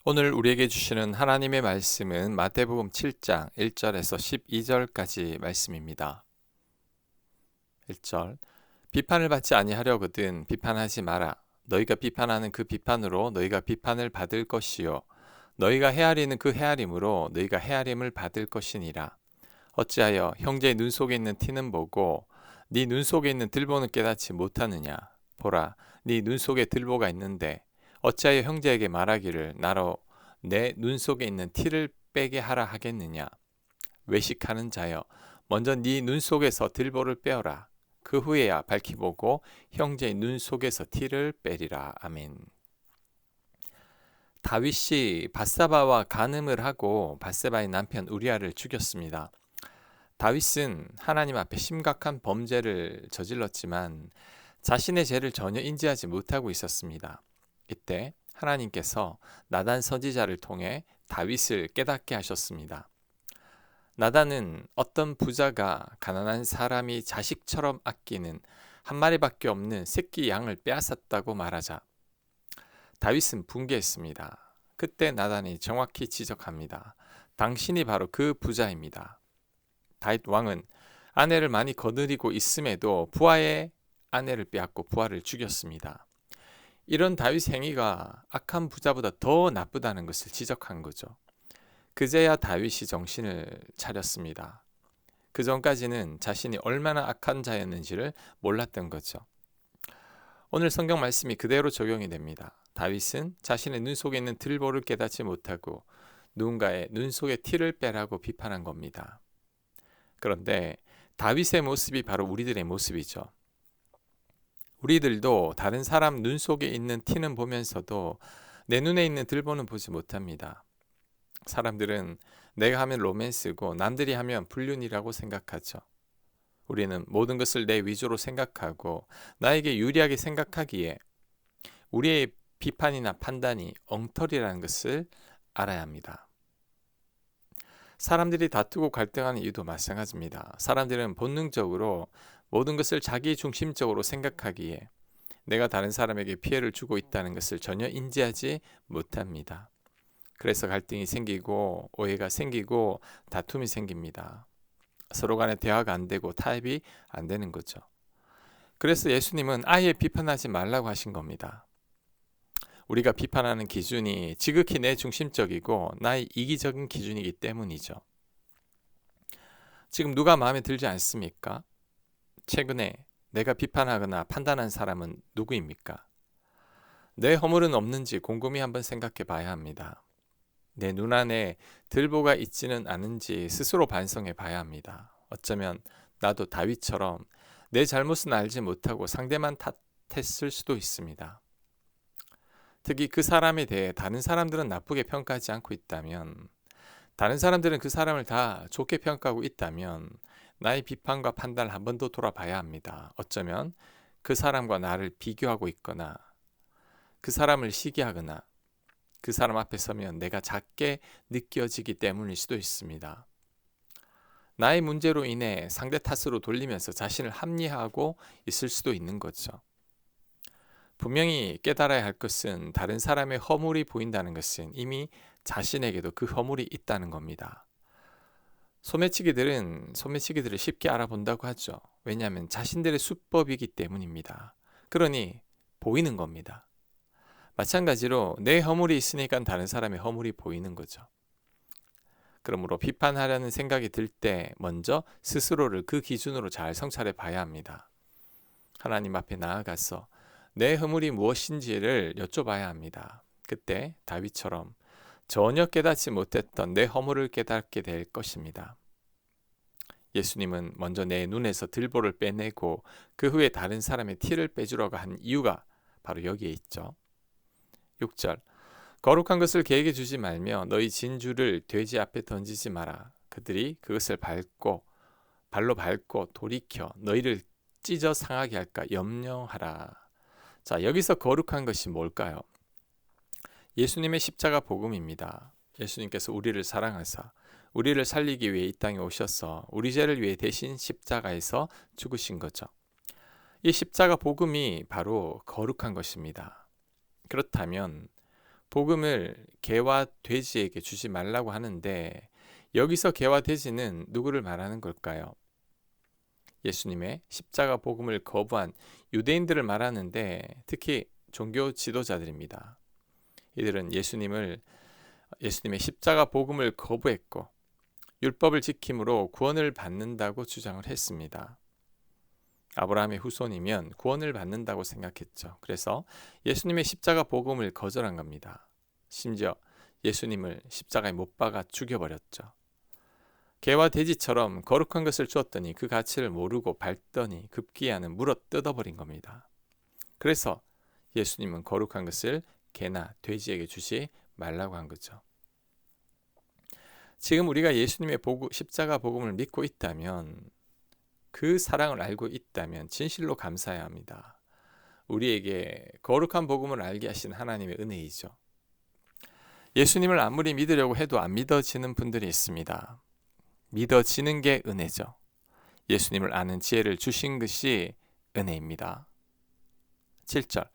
오늘 우리에게 주시는 하나님의 말씀은 마태복음 7장 1절에서 12절까지 말씀입니다. 1절 비판을 받지 아니하려거든 비판하지 마라. 너희가 비판하는 그 비판으로 너희가 비판을 받을 것이요 너희가 헤아리는 그 헤아림으로 너희가 헤아림을 받을 것이니라. 어찌하여 형제의 눈 속에 있는 티는 보고 네 눈 속에 있는 들보는 깨닫지 못하느냐. 보라, 네 눈 속에 들보가 있는데 어찌하여 형제에게 말하기를 나로 내 눈 속에 있는 티를 빼게 하라 하겠느냐. 외식하는 자여, 먼저 네 눈 속에서 들보를 빼어라. 그 후에야 밝히 보고 형제의 눈 속에서 티를 빼리라. 아멘. 다윗이 밧사바와 간음을 하고 밧세바의 남편 우리아를 죽였습니다. 다윗은 하나님 앞에 심각한 범죄를 저질렀지만 자신의 죄를 전혀 인지하지 못하고 있었습니다. 이때 하나님께서 나단 선지자를 통해 다윗을 깨닫게 하셨습니다. 나단은 어떤 부자가 가난한 사람이 자식처럼 아끼는 한 마리밖에 없는 새끼 양을 빼앗았다고 말하자 다윗은 분개했습니다. 그때 나단이 정확히 지적합니다. 당신이 바로 그 부자입니다. 다윗 왕은 아내를 많이 거느리고 있음에도 부하의 아내를 빼앗고 부하를 죽였습니다. 이런 다윗 행위가 악한 부자보다 더 나쁘다는 것을 지적한 거죠. 그제야 다윗이 정신을 차렸습니다. 그 전까지는 자신이 얼마나 악한 자였는지를 몰랐던 거죠. 오늘 성경 말씀이 그대로 적용이 됩니다. 다윗은 자신의 눈 속에 있는 들보를 깨닫지 못하고 누군가의 눈 속에 티를 빼라고 비판한 겁니다. 그런데 다윗의 모습이 바로 우리들의 모습이죠. 우리들도 다른 사람 눈 속에 있는 티는 보면서도 내 눈에 있는 들보는 보지 못합니다. 사람들은 내가 하면 로맨스고 남들이 하면 불륜이라고 생각하죠. 우리는 모든 것을 내 위주로 생각하고 나에게 유리하게 생각하기에 우리의 비판이나 판단이 엉터리라는 것을 알아야 합니다. 사람들이 다투고 갈등하는 이유도 마찬가지입니다. 사람들은 본능적으로 모든 것을 자기 중심적으로 생각하기에 내가 다른 사람에게 피해를 주고 있다는 것을 전혀 인지하지 못합니다. 그래서 갈등이 생기고 오해가 생기고 다툼이 생깁니다. 서로 간에 대화가 안 되고 타협이 안 되는 거죠. 그래서 예수님은 아예 비판하지 말라고 하신 겁니다. 우리가 비판하는 기준이 지극히 내 중심적이고 나의 이기적인 기준이기 때문이죠. 지금 누가 마음에 들지 않습니까? 최근에 내가 비판하거나 판단한 사람은 누구입니까? 내 허물은 없는지 곰곰이 한번 생각해 봐야 합니다. 내 눈 안에 들보가 있지는 않은지 스스로 반성해 봐야 합니다. 어쩌면 나도 다윗처럼 내 잘못은 알지 못하고 상대만 탓했을 수도 있습니다. 특히 그 사람에 대해 다른 사람들은 나쁘게 평가하지 않고 있다면, 다른 사람들은 그 사람을 다 좋게 평가하고 있다면 나의 비판과 판단을 한 번 더 돌아봐야 합니다. 어쩌면 그 사람과 나를 비교하고 있거나 그 사람을 시기하거나 그 사람 앞에 서면 내가 작게 느껴지기 때문일 수도 있습니다. 나의 문제로 인해 상대 탓으로 돌리면서 자신을 합리화하고 있을 수도 있는 거죠. 분명히 깨달아야 할 것은 다른 사람의 허물이 보인다는 것은 이미 자신에게도 그 허물이 있다는 겁니다. 소매치기들을 쉽게 알아본다고 하죠. 왜냐하면 자신들의 수법이기 때문입니다. 그러니 보이는 겁니다. 마찬가지로 내 허물이 있으니까 다른 사람의 허물이 보이는 거죠. 그러므로 비판하려는 생각이 들 때 먼저 스스로를 그 기준으로 잘 성찰해 봐야 합니다. 하나님 앞에 나아가서 내 허물이 무엇인지를 여쭤봐야 합니다. 그때 다윗처럼 전혀 깨닫지 못했던 내 허물을 깨닫게 될 것입니다. 예수님은 먼저 내 눈에서 들보를 빼내고 그 후에 다른 사람의 티를 빼주려고 한 이유가 바로 여기에 있죠. 6절 거룩한 것을 개에게 주지 말며 너희 진주를 돼지 앞에 던지지 마라. 그들이 그것을 발로 밟고 돌이켜 너희를 찢어 상하게 할까 염려하라. 자, 여기서 거룩한 것이 뭘까요? 예수님의 십자가 복음입니다. 예수님께서 우리를 사랑하사 우리를 살리기 위해 이 땅에 오셔서 우리 죄를 위해 대신 십자가에서 죽으신 거죠. 이 십자가 복음이 바로 거룩한 것입니다. 그렇다면 복음을 개와 돼지에게 주지 말라고 하는데 여기서 개와 돼지는 누구를 말하는 걸까요? 예수님의 십자가 복음을 거부한 유대인들을 말하는데 특히 종교 지도자들입니다. 이들은 예수님의 십자가 복음을 거부했고 율법을 지킴으로 구원을 받는다고 주장을 했습니다. 아브라함의 후손이면 구원을 받는다고 생각했죠. 그래서 예수님의 십자가 복음을 거절한 겁니다. 심지어 예수님을 십자가에 못 박아 죽여버렸죠. 개와 돼지처럼 거룩한 것을 주었더니 그 가치를 모르고 밟더니 급기야는 물어 뜯어버린 겁니다. 그래서 예수님은 거룩한 것을 개나 돼지에게 주지 말라고 한 거죠. 지금 우리가 예수님의 십자가 복음을 믿고 있다면, 그 사랑을 알고 있다면 진실로 감사해야 합니다. 우리에게 거룩한 복음을 알게 하신 하나님의 은혜이죠. 예수님을 아무리 믿으려고 해도 안 믿어지는 분들이 있습니다. 믿어지는 게 은혜죠. 예수님을 아는 지혜를 주신 것이 은혜입니다. 7절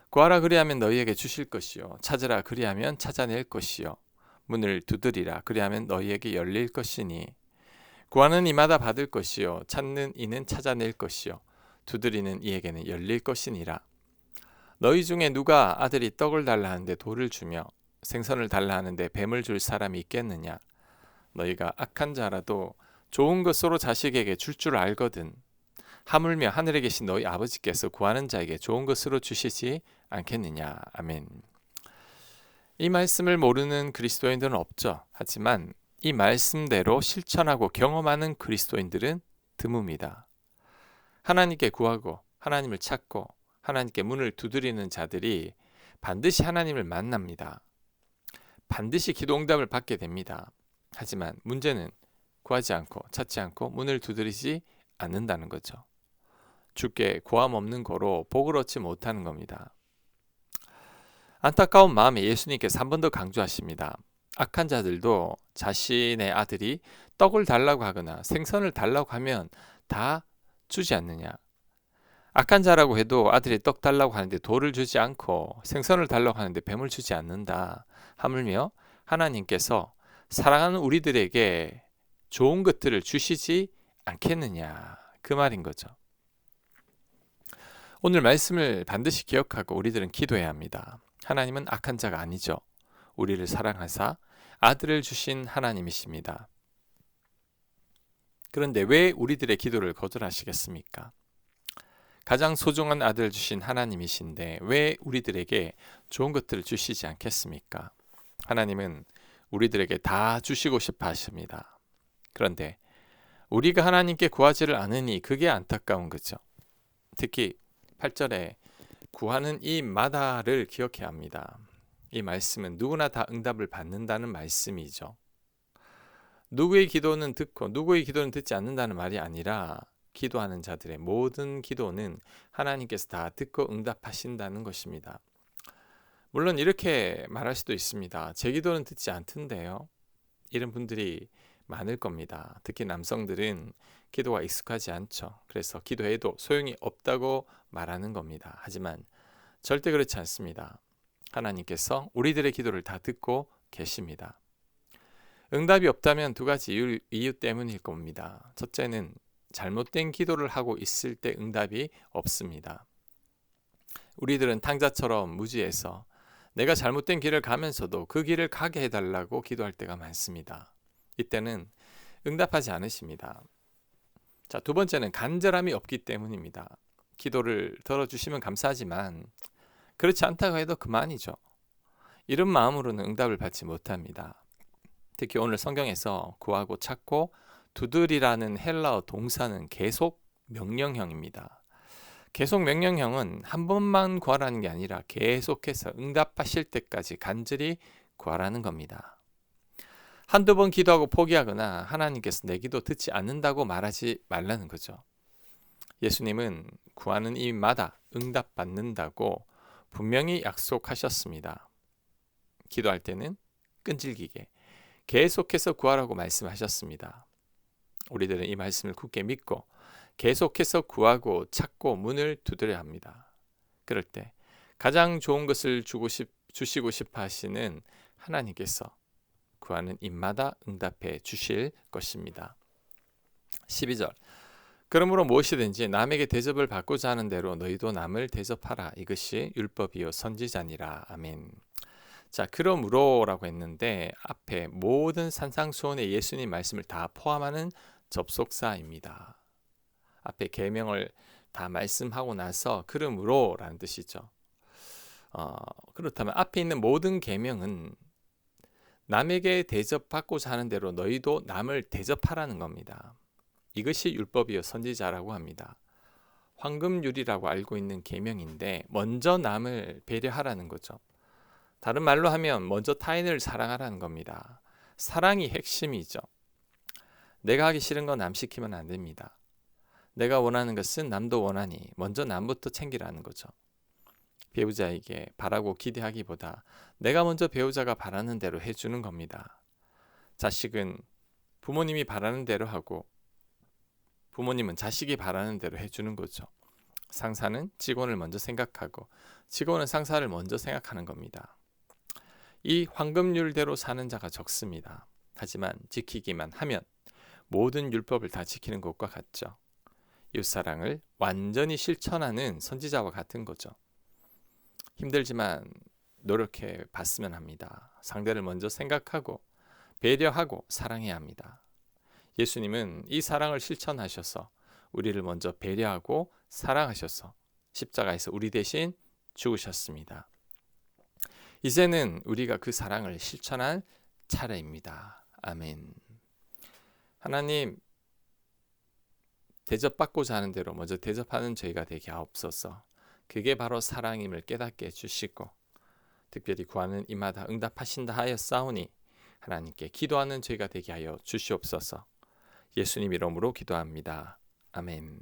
구하라 그리하면 너희에게 주실 것이요 찾으라 그리하면 찾아낼 것이요 문을 두드리라 그리하면 너희에게 열릴 것이니 구하는 이마다 받을 것이요 찾는 이는 찾아낼 것이요 두드리는 이에게는 열릴 것이니라. 너희 중에 누가 아들이 떡을 달라 하는데 돌을 주며 생선을 달라 하는데 뱀을 줄 사람이 있겠느냐. 너희가 악한 자라도 좋은 것으로 자식에게 줄 줄 알거든. 하물며 하늘에 계신 너희 아버지께서 구하는 자에게 좋은 것으로 주시지 않겠느냐. 아멘. 이 말씀을 모르는 그리스도인들은 없죠. 하지만 이 말씀대로 실천하고 경험하는 그리스도인들은 드뭅니다. 하나님께 구하고 하나님을 찾고 하나님께 문을 두드리는 자들이 반드시 하나님을 만납니다. 반드시 기도 응답을 받게 됩니다. 하지만 문제는 구하지 않고 찾지 않고 문을 두드리지 않는다는 거죠. 주께 구함 없는 거로 복을 얻지 못하는 겁니다. 안타까운 마음에 예수님께서 한 번 더 강조하십니다. 악한 자들도 자신의 아들이 떡을 달라고 하거나 생선을 달라고 하면 다 주지 않느냐. 악한 자라고 해도 아들이 떡 달라고 하는데 돌을 주지 않고 생선을 달라고 하는데 뱀을 주지 않는다. 하물며 하나님께서 사랑하는 우리들에게 좋은 것들을 주시지 않겠느냐. 그 말인 거죠. 오늘 말씀을 반드시 기억하고 우리들은 기도해야 합니다. 하나님은 악한 자가 아니죠. 우리를 사랑하사 아들을 주신 하나님이십니다. 그런데 왜 우리들의 기도를 거절하시겠습니까? 가장 소중한 아들을 주신 하나님이신데 왜 우리들에게 좋은 것들을 주시지 않겠습니까? 하나님은 우리들에게 다 주시고 싶어 하십니다. 그런데 우리가 하나님께 구하지를 않으니 그게 안타까운 거죠. 특히 8절에 구하는 이마다를 기억해야 합니다. 이 말씀은 누구나 다 응답을 받는다는 말씀이죠. 누구의 기도는 듣고 누구의 기도는 듣지 않는다는 말이 아니라 기도하는 자들의 모든 기도는 하나님께서 다 듣고 응답하신다는 것입니다. 물론 이렇게 말할 수도 있습니다. 제 기도는 듣지 않던데요. 이런 분들이 많을 겁니다. 특히 남성들은 기도가 익숙하지 않죠. 그래서 기도해도 소용이 없다고 말하는 겁니다. 하지만 절대 그렇지 않습니다. 하나님께서 우리들의 기도를 다 듣고 계십니다. 응답이 없다면 두 가지 이유 때문일 겁니다. 첫째는 잘못된 기도를 하고 있을 때 응답이 없습니다. 우리들은 탕자처럼 무지해서 내가 잘못된 길을 가면서도 그 길을 가게 해달라고 기도할 때가 많습니다. 이때는 응답하지 않으십니다. 자, 두 번째는 간절함이 없기 때문입니다. 기도를 들어주시면 감사하지만 그렇지 않다고 해도 그만이죠. 이런 마음으로는 응답을 받지 못합니다. 특히 오늘 성경에서 구하고 찾고 두드리라는 헬라어 동사는 계속 명령형입니다. 계속 명령형은 한 번만 구하라는 게 아니라 계속해서 응답하실 때까지 간절히 구하라는 겁니다. 한두 번 기도하고 포기하거나 하나님께서 내 기도 듣지 않는다고 말하지 말라는 거죠. 예수님은 구하는 이마다 응답받는다고 분명히 약속하셨습니다. 기도할 때는 끈질기게 계속해서 구하라고 말씀하셨습니다. 우리들은 이 말씀을 굳게 믿고 계속해서 구하고 찾고 문을 두드려야 합니다. 그럴 때 가장 좋은 것을 주시고 싶어 하시는 하나님께서 구하는 입마다 응답해 주실 것입니다. 12절. 그러므로 무엇이든지 남에게 대접을 받고자 하는 대로 너희도 남을 대접하라. 이것이 율법이요 선지자니라. 아멘. 자, 그러므로라고 했는데 앞에 모든 산상수훈의 예수님 말씀을 다 포함하는 접속사입니다. 앞에 계명을 다 말씀하고 나서 그러므로라는 뜻이죠. 그렇다면 앞에 있는 모든 계명은 남에게 대접받고자 하는 대로 너희도 남을 대접하라는 겁니다. 이것이 율법이요 선지자라고 합니다. 황금률이라고 알고 있는 계명인데 먼저 남을 배려하라는 거죠. 다른 말로 하면 먼저 타인을 사랑하라는 겁니다. 사랑이 핵심이죠. 내가 하기 싫은 건 남 시키면 안 됩니다. 내가 원하는 것은 남도 원하니 먼저 남부터 챙기라는 거죠. 배우자에게 바라고 기대하기보다 내가 먼저 배우자가 바라는 대로 해주는 겁니다. 자식은 부모님이 바라는 대로 하고 부모님은 자식이 바라는 대로 해주는 거죠. 상사는 직원을 먼저 생각하고 직원은 상사를 먼저 생각하는 겁니다. 이 황금률대로 사는 자가 적습니다. 하지만 지키기만 하면 모든 율법을 다 지키는 것과 같죠. 이웃사랑을 완전히 실천하는 선지자와 같은 거죠. 힘들지만 노력해 봤으면 합니다. 상대를 먼저 생각하고 배려하고 사랑해야 합니다. 예수님은 이 사랑을 실천하셔서 우리를 먼저 배려하고 사랑하셔서 십자가에서 우리 대신 죽으셨습니다. 이제는 우리가 그 사랑을 실천할 차례입니다. 아멘. 하나님, 대접받고자 하는 대로 먼저 대접하는 저희가 되게 하옵소서. 그게 바로 사랑임을 깨닫게 해주시고 특별히 구하는 이마다 응답하신다 하였사오니 하나님께 기도하는 저희가 되게 하여 주시옵소서. 예수님 이름으로 기도합니다. 아멘.